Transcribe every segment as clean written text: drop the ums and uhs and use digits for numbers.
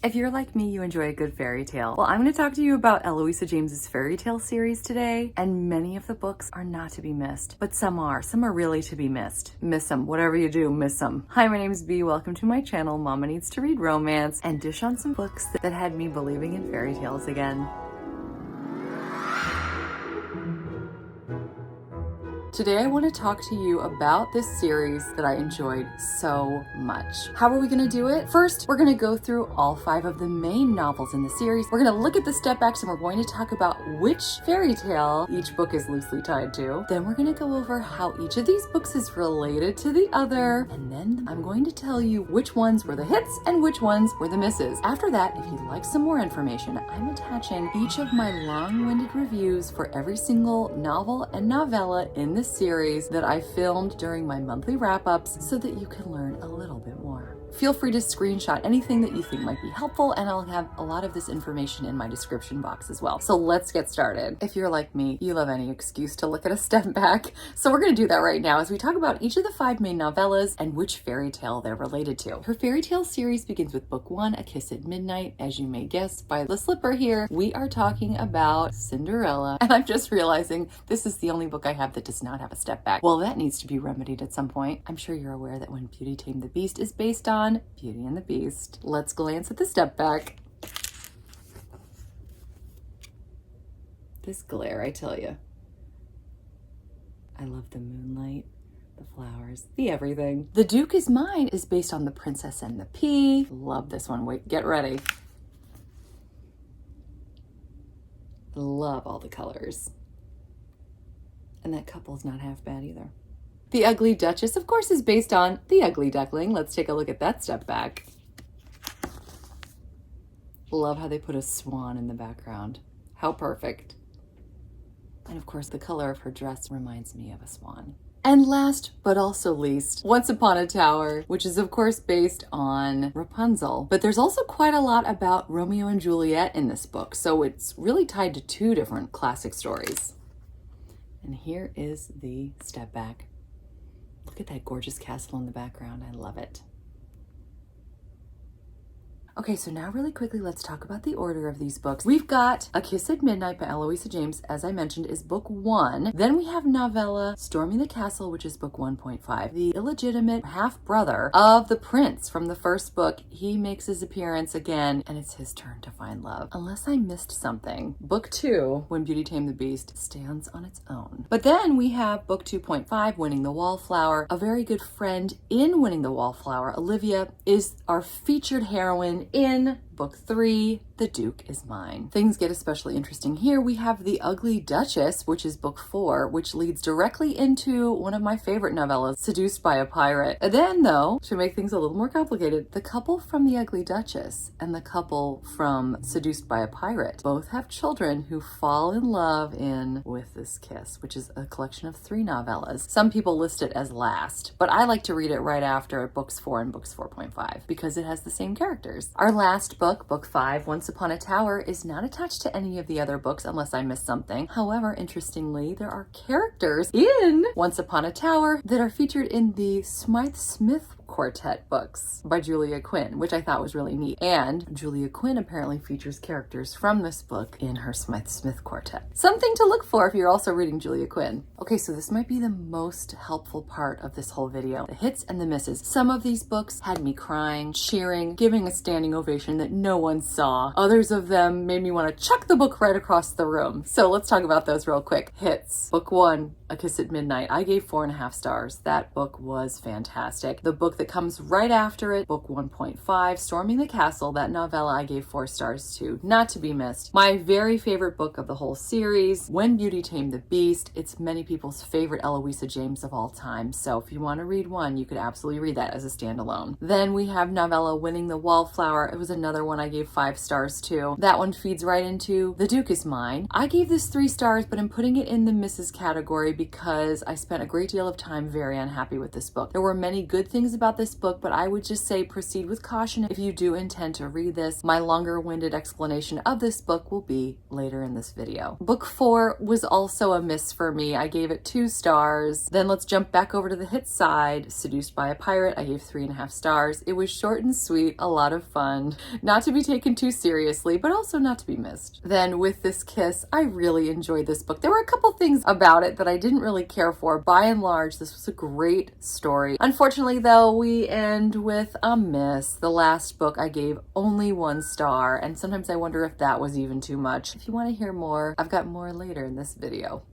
If you're like me, you enjoy a good fairy tale. Well, I'm going to talk to you about Eloisa James's fairy tale series today, and many of the books are not to be missed, but some are. Some are really to be missed. Miss them. Whatever you do, miss them. Hi, my name's Bea. Welcome to my channel, Mama Needs to Read Romance, and dish on some books that had me believing in fairy tales again. Today I want to talk to you about this series that I enjoyed so much. How are we going to do it? First, we're going to go through all 5 of the main novels in the series. We're going to look at the stepbacks and we're going to talk about which fairy tale each book is loosely tied to. Then we're going to go over how each of these books is related to the other. And then I'm going to tell you which ones were the hits and which ones were the misses. After that, if you'd like some more information, I'm attaching each of my long-winded reviews for every single novel and novella in this series that I filmed during my monthly wrap-ups so that you can learn a little bit more. Feel free to screenshot anything that you think might be helpful, and I'll have a lot of this information in my description box as well. So let's get started. If you're like me, you love any excuse to look at a step back. So we're going to do that right now as we talk about each of the 5 main novellas and which fairy tale they're related to. Her fairy tale series begins with book 1, A Kiss at Midnight. As you may guess by the slipper here, we are talking about Cinderella. And I'm just realizing this is the only book I have that does not have a step back. Well, that needs to be remedied at some point. I'm sure you're aware that when Beauty Tamed the Beast is based on Beauty and the Beast. Let's glance at the step back. This glare, I tell you. I love the moonlight, the flowers, the everything. The Duke is Mine is based on The Princess and the Pea. Love this one. Wait, get ready. Love all the colors. And that couple's not half bad either. The Ugly Duchess, of course, is based on The Ugly Duckling. Let's take a look at that step back. Love how they put a swan in the background. How perfect. And of course, the color of her dress reminds me of a swan. And last, but also least, Once Upon a Tower, which is of course based on Rapunzel. But there's also quite a lot about Romeo and Juliet in this book, so it's really tied to 2 different classic stories. And here is the step back. Look at that gorgeous castle in the background. I love it. Okay, so now really quickly, let's talk about the order of these books. We've got A Kiss at Midnight by Eloisa James, as I mentioned, is book 1. Then we have novella Storming the Castle, which is book 1.5. The illegitimate half-brother of the prince from the first book, he makes his appearance again, and it's his turn to find love. Unless I missed something. Book 2, When Beauty Tamed the Beast, stands on its own. But then we have book 2.5, Winning the Wallflower. A very good friend in Winning the Wallflower, Olivia, is our featured heroine in book 3, The Duke is Mine. Things get especially interesting here. We have The Ugly Duchess, which is book 4, which leads directly into one of my favorite novellas, Seduced by a Pirate. And then, though, to make things a little more complicated, the couple from The Ugly Duchess and the couple from Seduced by a Pirate both have children who fall in love in With This Kiss, which is a collection of 3 novellas. Some people list it as last, but I like to read it right after books 4 and books 4.5 because it has the same characters. Our last book, book 5, Once Upon a Tower, is not attached to any of the other books unless I missed something. However, interestingly, there are characters in Once Upon a Tower that are featured in the Smythe-Smith Quartet books by Julia Quinn, which I thought was really neat. And Julia Quinn apparently features characters from this book in her Smythe-Smith Quartet. Something to look for if you're also reading Julia Quinn. Okay, so this might be the most helpful part of this whole video, the hits and the misses. Some of these books had me crying, cheering, giving a standing ovation that no one saw. Others of them made me want to chuck the book right across the room. So let's talk about those real quick. Hits. Book 1, A Kiss at Midnight. I gave 4.5 stars. That book was fantastic. The book that comes right after it, book 1.5, Storming the Castle, that novella I gave 4 stars to. Not to be missed. My very favorite book of the whole series, When Beauty Tamed the Beast. It's many people's favorite Eloisa James of all time. So if you want to read one, you could absolutely read that as a standalone. Then we have novella Winning the Wallflower. It was another one I gave 5 stars to. That one feeds right into The Duke is Mine. I gave this 3 stars, but I'm putting it in the misses category because I spent a great deal of time very unhappy with this book. There were many good things about this book, but I would just say proceed with caution if you do intend to read this. My longer-winded explanation of this book will be later in this video. Book 4 was also a miss for me. I gave it 2 stars. Then let's jump back over to the hit side. Seduced by a Pirate, I gave 3.5 stars. It was short and sweet, a lot of fun. Not to be taken too seriously, but also not to be missed. Then With This Kiss, I really enjoyed this book. There were a couple things about it that I didn't really care for. By and large, this was a great story. Unfortunately, though, we end with a miss. The last book I gave only 1 star, and sometimes I wonder if that was even too much. If you want to hear more, I've got more later in this video.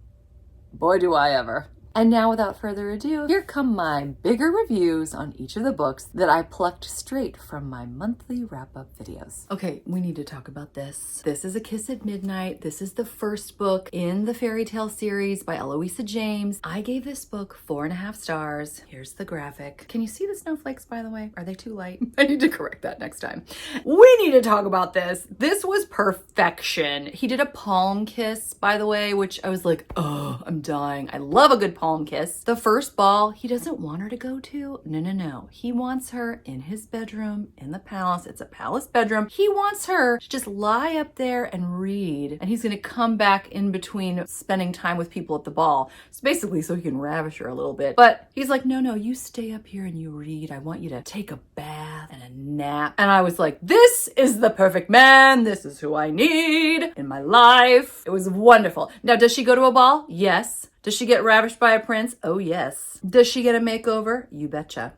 Boy, do I ever. And now, without further ado, here come my bigger reviews on each of the books that I plucked straight from my monthly wrap-up videos. Okay, we need to talk about this. This is A Kiss at Midnight. This is the first book in the fairy tale series by Eloisa James. I gave this book 4.5 stars. Here's the graphic. Can you see the snowflakes, by the way? Are they too light? I need to correct that next time. We need to talk about this. This was perfection. He did a palm kiss, by the way, which I was like, oh, I'm dying. I love a good palm kiss. The first ball he doesn't want her to go to. No. He wants her in his bedroom in the palace. It's a palace bedroom. He wants her to just lie up there and read. And he's going to come back in between spending time with people at the ball. It's basically so he can ravish her a little bit. But he's like, no, you stay up here and you read. I want you to take a bath and a nap. And I was like, this is the perfect man. This is who I need in my life. It was wonderful. Now, does she go to a ball? Yes. Does she get ravished by a prince? Oh, yes. Does she get a makeover? You betcha.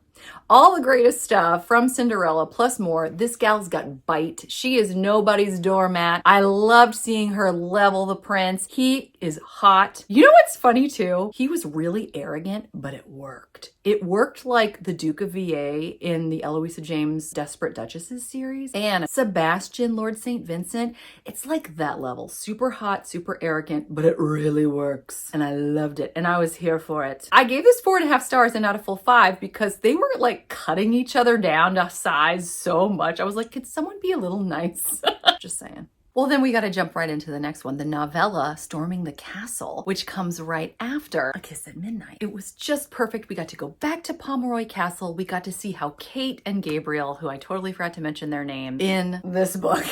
All the greatest stuff from Cinderella plus more. This gal's got bite. She is nobody's doormat. I loved seeing her level the prince. He is hot. You know what's funny too? He was really arrogant, but it worked. It worked like the Duke of VA in the Eloisa James Desperate Duchesses series. And Sebastian, Lord St. Vincent, it's like that level. Super hot, super arrogant, but it really works. And I loved it. And I was here for it. I gave this 4.5 stars and not a full 5 because they were like cutting each other down to size so much. I was like, could someone be a little nice? Just saying. Well, then we got to jump right into the next one, the novella Storming the Castle, which comes right after A Kiss at Midnight. It was just perfect. We got to go back to Pomeroy Castle. We got to see how Kate and Gabriel, who I totally forgot to mention their name in this book,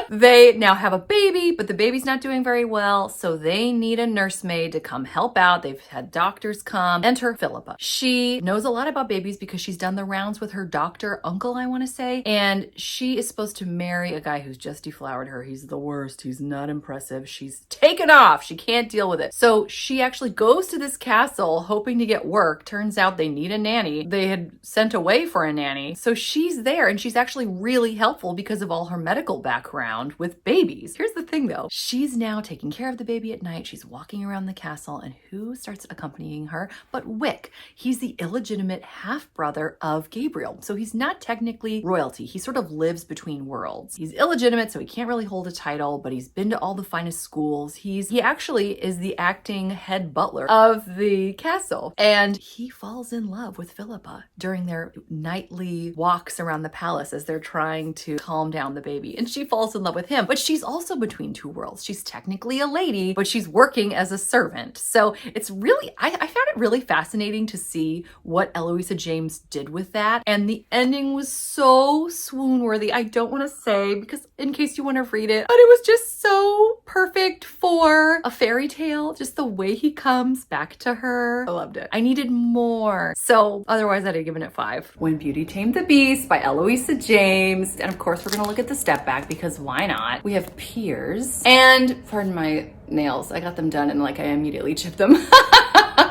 they now have a baby, but the baby's not doing very well, so they need a nursemaid to come help out. They've had doctors come. Enter Philippa. She knows a lot about babies because she's done the rounds with her doctor uncle, I want to say, and she is supposed to marry a guy who's just deflowered her. He's the worst. He's not impressive. She's taken off. She can't deal with it. So she actually goes to this castle hoping to get work. Turns out they need a nanny. They had sent away for a nanny. So she's there and she's actually really helpful because of all her medical background with babies. Here's the thing though. She's now taking care of the baby at night. She's walking around the castle and who starts accompanying her but Wick. He's the illegitimate half-brother of Gabriel. So he's not technically royalty. He sort of lives between worlds. He's illegitimate, so he can't really hold a title, but he's been to all the finest schools. He actually is the acting head butler of the castle. And he falls in love with Philippa during their nightly walks around the palace as they're trying to calm down the baby. And she falls in love with him, but she's also between two worlds. She's technically a lady, but she's working as a servant. So it's really, I found it really fascinating to see what Eloisa James did with that. And the ending was so swoon-worthy. I don't want to say because in case you want to read it, but it was just so perfect for a fairy tale. Just the way he comes back to her. I loved it. I needed more. So otherwise I'd have given it 5. When Beauty Tamed the Beast by Eloisa James. And of course we're going to look at the step back because why not? We have Piers and pardon my nails. I got them done and like I immediately chipped them.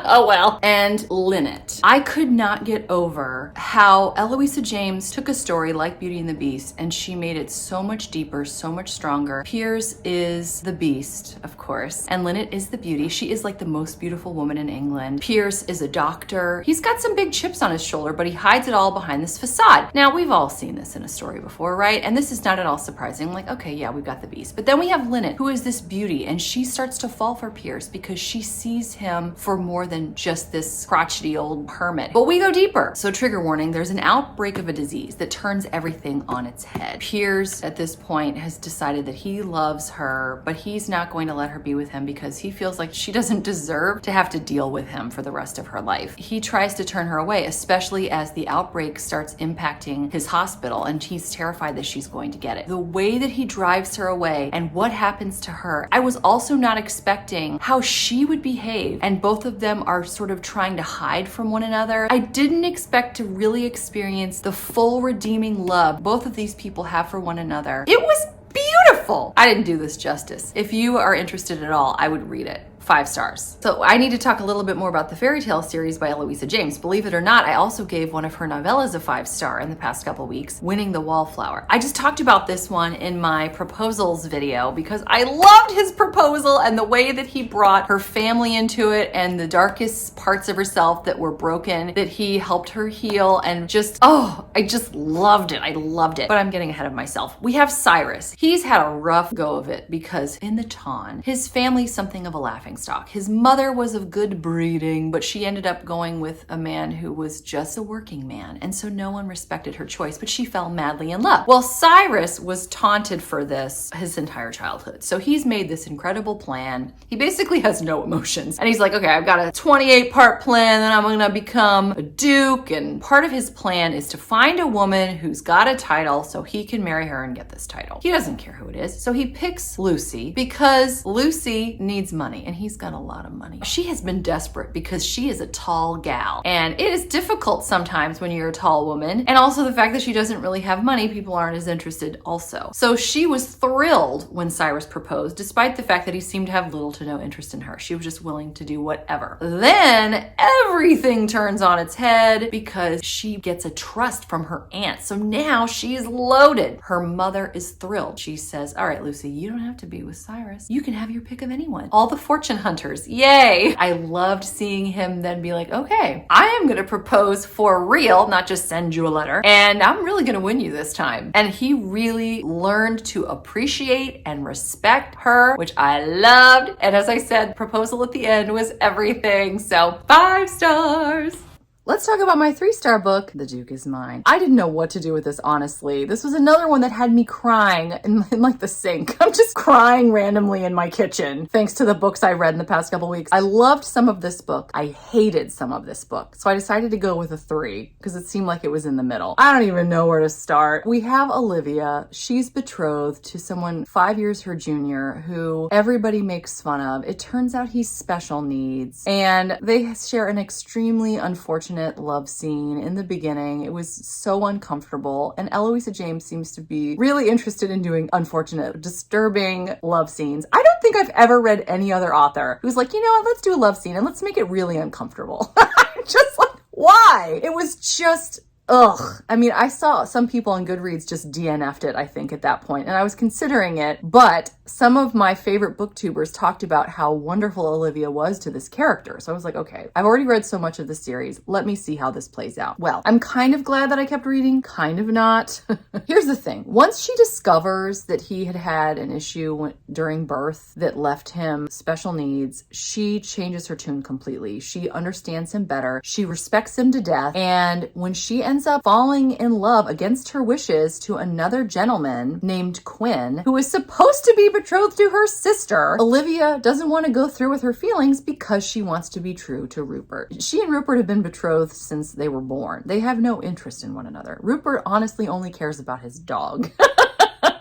Oh well. And Linnet. I could not get over how Eloisa James took a story like Beauty and the Beast and she made it so much deeper, so much stronger. Piers is the beast, of course, and Linnet is the beauty. She is like the most beautiful woman in England. Piers is a doctor. He's got some big chips on his shoulder, but he hides it all behind this facade. Now, we've all seen this in a story before, right? And this is not at all surprising. Like, okay, yeah, we've got the beast. But then we have Linnet, who is this beauty, and she starts to fall for Piers because she sees him for more than than just this crotchety old hermit. But we go deeper. So trigger warning, there's an outbreak of a disease that turns everything on its head. Piers at this point has decided that he loves her, but he's not going to let her be with him because he feels like she doesn't deserve to have to deal with him for the rest of her life. He tries to turn her away, especially as the outbreak starts impacting his hospital, and he's terrified that she's going to get it. The way that he drives her away and what happens to her, I was also not expecting how she would behave, and both of them are sort of trying to hide from one another. I didn't expect to really experience the full redeeming love both of these people have for one another. It was beautiful. I didn't do this justice. If you are interested at all, I would read it. 5 stars. So I need to talk a little bit more about the fairy tale series by Eloisa James. Believe it or not, I also gave one of her novellas a 5-star in the past couple weeks, Winning the Wallflower. I just talked about this one in my proposals video because I loved his proposal and the way that he brought her family into it and the darkest parts of herself that were broken, that he helped her heal, and just, oh, I just loved it. I loved it. But I'm getting ahead of myself. We have Cyrus. He's had a rough go of it because in the Ton, his family's something of a laughing stock. His mother was of good breeding, but she ended up going with a man who was just a working man, and so no one respected her choice, but she fell madly in love. Well, Cyrus was taunted for this his entire childhood, so he's made this incredible plan. He basically has no emotions, and he's like, okay, I've got a 28-part plan, and I'm gonna become a duke, and part of his plan is to find a woman who's got a title so he can marry her and get this title. He doesn't care who it is, so he picks Lucy because Lucy needs money, and he's got a lot of money. She has been desperate because she is a tall gal, and it is difficult sometimes when you're a tall woman, and also the fact that she doesn't really have money, people aren't as interested also. So she was thrilled when Cyrus proposed, despite the fact that he seemed to have little to no interest in her. She was just willing to do whatever. Then everything turns on its head because she gets a trust from her aunt. So now she's loaded. Her mother is thrilled. She says, all right, Lucy, you don't have to be with Cyrus. You can have your pick of anyone. All the fortune hunters. Yay! I loved seeing him then be like, okay, I am going to propose for real, not just send you a letter, and I'm really going to win you this time. And he really learned to appreciate and respect her, which I loved. And as I said, proposal at the end was everything. So 5 stars. Let's talk about my 3-star book, The Duke is Mine. I didn't know what to do with this, honestly. This was another one that had me crying in like the sink. I'm just crying randomly in my kitchen, thanks to the books I read in the past couple weeks. I loved some of this book. I hated some of this book. So I decided to go with a 3 because it seemed like it was in the middle. I don't even know where to start. We have Olivia. She's betrothed to someone 5 years her junior who everybody makes fun of. It turns out he's special needs, and they share an extremely unfortunate love scene in the beginning. It was so uncomfortable, and Eloisa James seems to be really interested in doing unfortunate, disturbing love scenes. I don't think I've ever read any other author who's like, you know what, let's do a love scene and let's make it really uncomfortable. I'm just like, why? It was just ugh. I mean, I saw some people on Goodreads just DNF'd it, I think, at that point, and I was considering it, but some of my favorite booktubers talked about how wonderful Olivia was to this character. So I was like, okay, I've already read so much of the series. Let me see how this plays out. Well, I'm kind of glad that I kept reading, kind of not. Here's the thing. Once she discovers that he had had an issue during birth that left him special needs, she changes her tune completely. She understands him better. She respects him to death. And when she ends up falling in love against her wishes to another gentleman named Quinn, who is supposed to be betrothed to her sister, Olivia doesn't want to go through with her feelings because she wants to be true to Rupert. She and Rupert have been betrothed since they were born. They have no interest in one another. Rupert honestly only cares about his dog.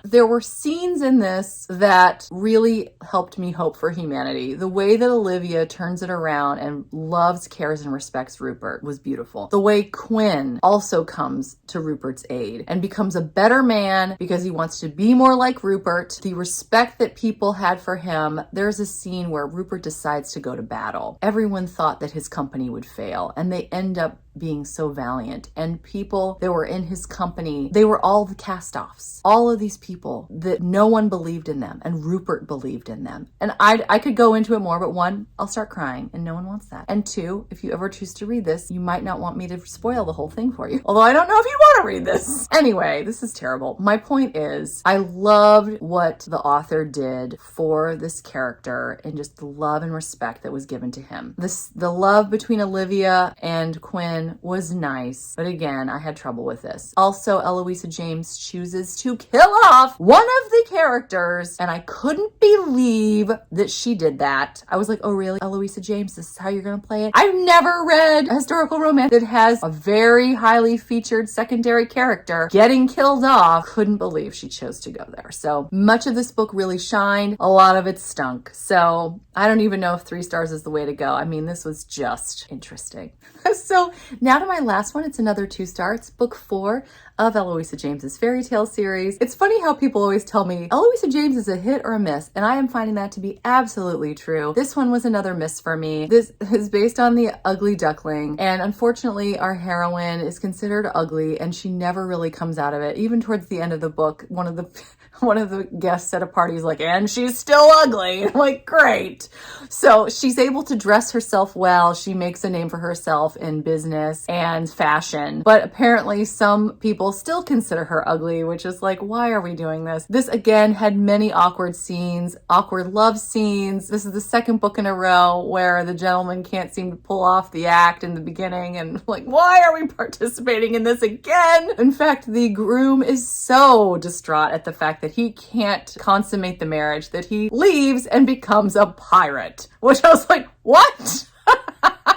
There were scenes in this that really helped me hope for humanity. The way that Olivia turns it around and loves, cares, and respects Rupert was beautiful. The way Quinn also comes to Rupert's aid and becomes a better man because he wants to be more like Rupert. The respect that people had for him. There's a scene where Rupert decides to go to battle. Everyone thought that his company would fail, and they end up being so valiant, and people that were in his company, they were all the cast-offs. All of these people that no one believed in them, and Rupert believed in them. And I could go into it more, but one, I'll start crying, and no one wants that. And two, if you ever choose to read this, you might not want me to spoil the whole thing for you. Although I don't know if you want to read this. Anyway, this is terrible. My point is, I loved what the author did for this character and just the love and respect that was given to him. The love between Olivia and Quinn was nice, but again, I had trouble with this. Also, Eloisa James chooses to kill off one of the characters, and I couldn't believe that she did that. I was like, oh really? Eloisa James, this is how you're gonna play it? I've never read a historical romance that has a very highly featured secondary character getting killed off. Couldn't believe she chose to go there. So much of this book really shined. A lot of it stunk. So I don't even know if 3 stars is the way to go. I mean, this was just interesting. So now to my last one. It's another 2 star. It's book 4 of Eloisa James's fairy tale series. It's funny how people always tell me Eloisa James is a hit or a miss, and I am finding that to be absolutely true. This one was another miss for me. This is based on the Ugly Duckling, and unfortunately our heroine is considered ugly, and she never really comes out of it. Even towards the end of the book, one of the guests at a party is like, and she's still ugly. I'm like, great. So she's able to dress herself well. She makes a name for herself in business and fashion. But apparently some people still consider her ugly, which is like, why are we doing this? This again had many awkward scenes, awkward love scenes. This is the second book in a row where the gentleman can't seem to pull off the act in the beginning, and like, why are we participating in this again? In fact, the groom is so distraught at the fact that he can't consummate the marriage that he leaves and becomes a pirate, which I was like, what?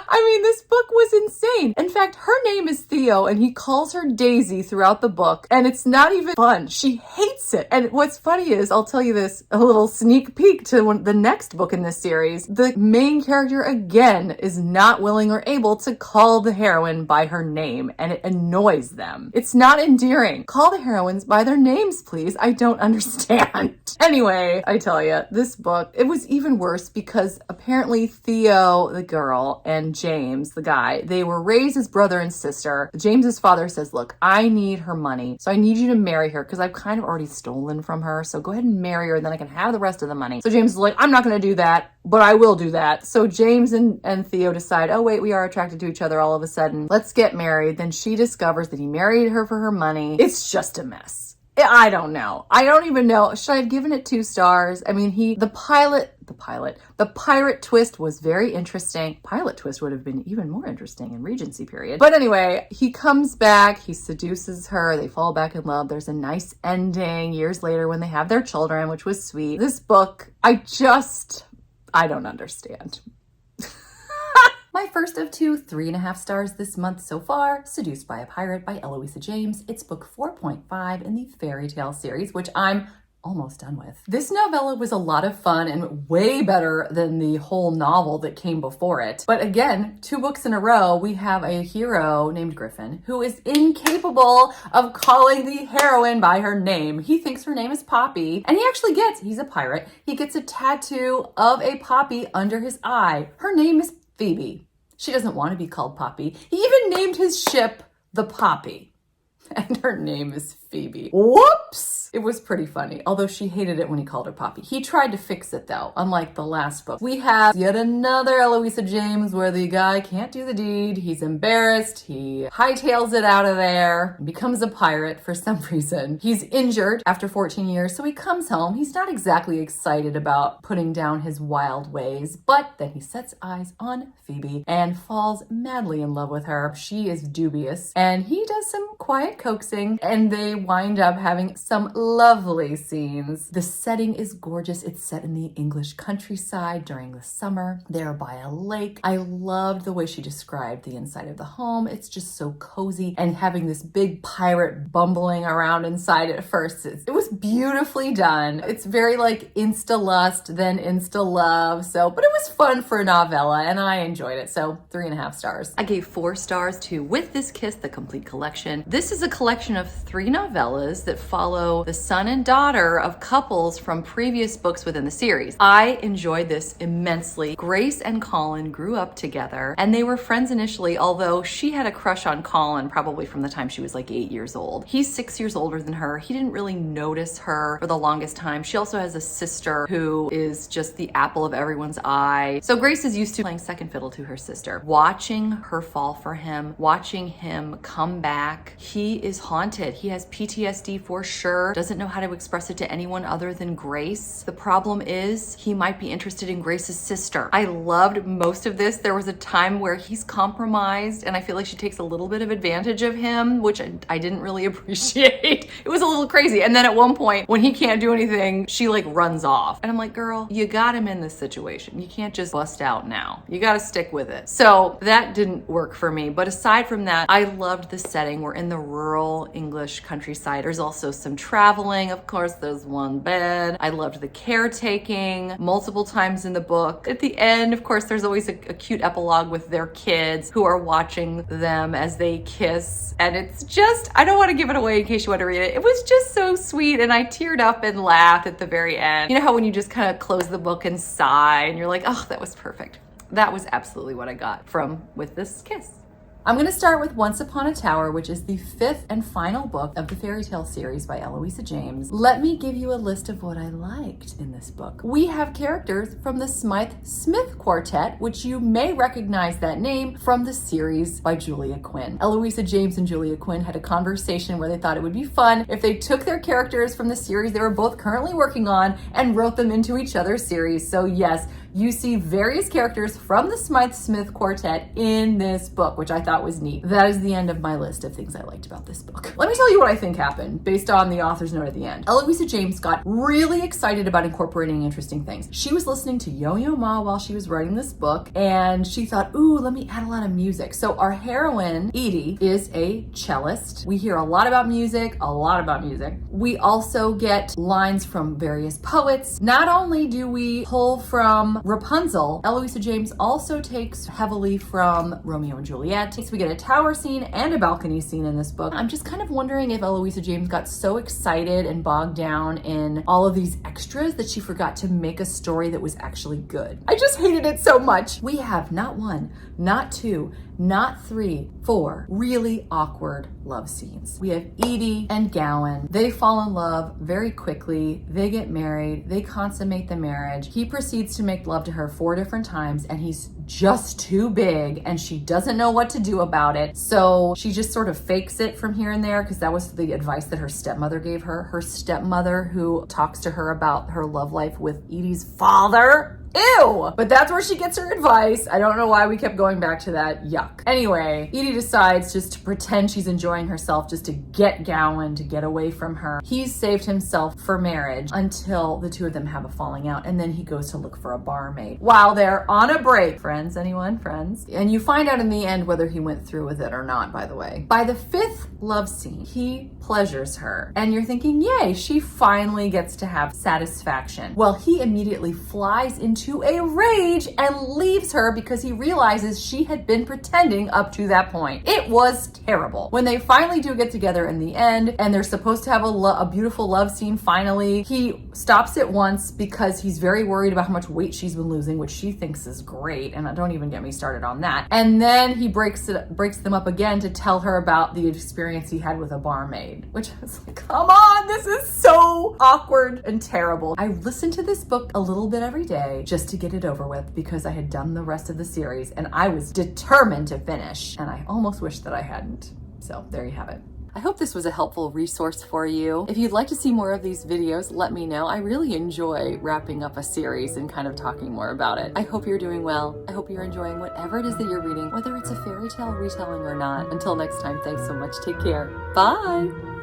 I mean, this book was insane. In fact, her name is Theo, and he calls her Daisy throughout the book, and it's not even fun. She hates it. And what's funny is, I'll tell you this, a little sneak peek to the next book in this series. The main character, again, is not willing or able to call the heroine by her name, and it annoys them. It's not endearing. Call the heroines by their names, please. I don't understand. Anyway, I tell you, this book, it was even worse because apparently Theo, the girl, and James, the guy, they were raised as brother and sister. James's father says, look, I need her money, so I need you to marry her because I've kind of already stolen from her, so go ahead and marry her and then I can have the rest of the money. So James is like, I'm not going to do that, but I will do that. So James and Theo decide, oh wait, we are attracted to each other all of a sudden. Let's get married. Then she discovers that he married her for her money. It's just a mess. I don't know. I don't even know. Should I have given it 2 stars? I mean, the pirate twist was very interesting. Pilot twist would have been even more interesting in Regency period. But anyway, he comes back, he seduces her, they fall back in love. There's a nice ending years later when they have their children, which was sweet. This book, I don't understand. My first of 2 3.5 stars this month so far, Seduced by a Pirate by Eloisa James. It's book 4.5 in the fairy tale series, which I'm almost done with. This novella was a lot of fun and way better than the whole novel that came before it. But again, 2 books in a row, we have a hero named Griffin who is incapable of calling the heroine by her name. He thinks her name is Poppy, and he's a pirate, he gets a tattoo of a poppy under his eye. Her name is Phoebe. She doesn't want to be called Poppy. He even named his ship the Poppy. And her name is Phoebe. Whoops! It was pretty funny, although she hated it when he called her Poppy. He tried to fix it though, unlike the last book. We have yet another Eloisa James where the guy can't do the deed. He's embarrassed. He hightails it out of there and becomes a pirate for some reason. He's injured after 14 years, so he comes home. He's not exactly excited about putting down his wild ways, but then he sets eyes on Phoebe and falls madly in love with her. She is dubious, and he does some quiet coaxing, and they wind up having some lovely scenes. The setting is gorgeous. It's set in the English countryside during the summer. They're by a lake. I loved the way she described the inside of the home. It's just so cozy, and having this big pirate bumbling around inside at first. It was beautifully done. It's very like insta-lust, then insta-love. But it was fun for a novella, and I enjoyed it. So 3.5 stars. I gave 4 stars to With This Kiss, the complete collection. This is a collection of 3 novellas novellas that follow the son and daughter of couples from previous books within the series. I enjoyed this immensely. Grace and Colin grew up together and they were friends initially, although she had a crush on Colin probably from the time she was like 8 years old. He's 6 years older than her. He didn't really notice her for the longest time. She also has a sister who is just the apple of everyone's eye. So Grace is used to playing second fiddle to her sister. Watching her fall for him, watching him come back, he is haunted. He has PTSD for sure, doesn't know how to express it to anyone other than Grace. The problem is he might be interested in Grace's sister. I loved most of this. There was a time where he's compromised and I feel like she takes a little bit of advantage of him, which I didn't really appreciate. It was a little crazy. And then at one point when he can't do anything, she like runs off. And I'm like, girl, you got him in this situation. You can't just bust out now. You got to stick with it. So that didn't work for me. But aside from that, I loved the setting. We're in the rural English countryside. There's also some traveling. Of course, there's one bed. I loved the caretaking multiple times in the book. At the end, of course, there's always a cute epilogue with their kids who are watching them as they kiss. And it's just, I don't want to give it away in case you want to read it. It was just so sweet. And I teared up and laughed at the very end. You know how when you just kind of close the book and sigh and you're like, oh, that was perfect. That was absolutely what I got with this kiss. I'm going to start with Once Upon a Tower, which is the 5th and final book of the fairy tale series by Eloisa James. Let me give you a list of what I liked in this book. We have characters from the Smythe-Smith Quartet, which you may recognize that name from the series by Julia Quinn. Eloisa James and Julia Quinn had a conversation where they thought it would be fun if they took their characters from the series they were both currently working on and wrote them into each other's series. So yes, you see various characters from the Smythe-Smith Quartet in this book, which I thought was neat. That is the end of my list of things I liked about this book. Let me tell you what I think happened based on the author's note at the end. Eloisa James got really excited about incorporating interesting things. She was listening to Yo-Yo Ma while she was writing this book, and she thought, ooh, let me add a lot of music. So our heroine, Edie, is a cellist. We hear a lot about music, We also get lines from various poets. Not only do we pull from Rapunzel, Eloisa James also takes heavily from Romeo and Juliet. So we get a tower scene and a balcony scene in this book. I'm just kind of wondering if Eloisa James got so excited and bogged down in all of these extras that she forgot to make a story that was actually good. I just hated it so much. We have not one, not two, not 3, 4 really awkward love scenes. We have Edie and Gowan. They fall in love very quickly. They get married. They consummate the marriage. He proceeds to make love to her 4 different times and he's just too big and she doesn't know what to do about it. So she just sort of fakes it from here and there because that was the advice that her stepmother gave her. Her stepmother who talks to her about her love life with Edie's father. Ew! But that's where she gets her advice. I don't know why we kept going back to that. Yuck. Anyway, Edie decides just to pretend she's enjoying herself just to get Gowan to get away from her. He's saved himself for marriage until the two of them have a falling out, and then he goes to look for a barmaid while they're on a break. Friends, anyone? Friends? And you find out in the end whether he went through with it or not, by the way. By the 5th love scene, he pleasures her, and you're thinking, yay, she finally gets to have satisfaction. Well, he immediately flies into a rage and leaves her because he realizes she had been pretending up to that point. It was terrible. When they finally do get together in the end and they're supposed to have a beautiful love scene finally, he stops it once because he's very worried about how much weight she's been losing, which she thinks is great, and don't even get me started on that. And then he breaks them up again to tell her about the experience he had with a barmaid, which I was like, come on, this is so awkward and terrible. I listened to this book a little bit every day just to get it over with because I had done the rest of the series and I was determined to finish, and I almost wish that I hadn't. So there you have it. I hope this was a helpful resource for you. If you'd like to see more of these videos, let me know. I really enjoy wrapping up a series and kind of talking more about it. I hope you're doing well. I hope you're enjoying whatever it is that you're reading, whether it's a fairy tale retelling or not. Until next time, thanks so much. Take care. Bye.